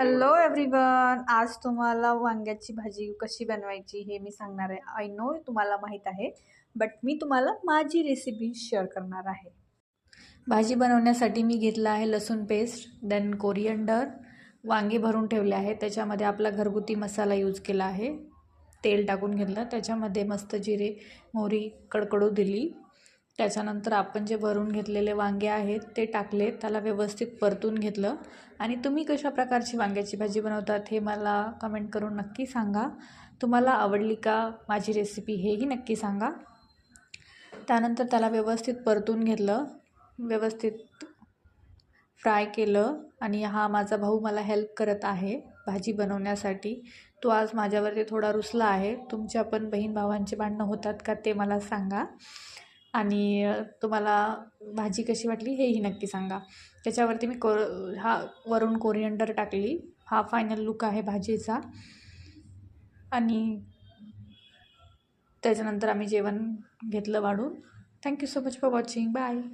Hello everyone. आज तुम्हाला वांग्याची भाजी कशी बनवायची हे मी सांगणार आहे. आय नो तुम्हाला माहीत आहे, बट मी तुम्हाला माझी रेसिपी शेअर करणार आहे. भाजी बनवण्यासाठी मी घेतला आहे लसूण पेस्ट, देन कोरिअंडर, वांगे भरून ठेवले आहे. त्याच्यामध्ये आपला घरगुती मसाला यूज केला आहे. तेल टाकून घेतलं, त्याच्यामध्ये मस्त जिरे मोहरी कडकडू दिली. त्याच्यानंतर आपण जे भरून घेतलेले वांगे आहेत ते टाकले, त्याला व्यवस्थित परतून घेतलं. आणि तुम्ही कशा प्रकारची वांग्याची भाजी बनवतात हे मला कमेंट करून नक्की सांगा. तुम्हाला आवडली का माझी रेसिपी हेही नक्की सांगा. त्यानंतर त्याला व्यवस्थित परतून घेतलं, व्यवस्थित फ्राय केलं. आणि हा माझा भाऊ मला हेल्प करत आहे भाजी बनवण्यासाठी. तो आज माझ्यावरती थोडा रुसला आहे. तुमच्या पण बहीण भावांचे भांडणं होतात का ते मला सांगा. आणि तुम्हाला भाजी कशी वाटली हेही नक्की सांगा. त्याच्यावरती मी वरून कोरिअंडर टाकली. हा फायनल लुक आहे भाजीचा. आणि त्याच्यानंतर आम्ही जेवण घेतलं वाढून. Thank you so much for watching. Bye.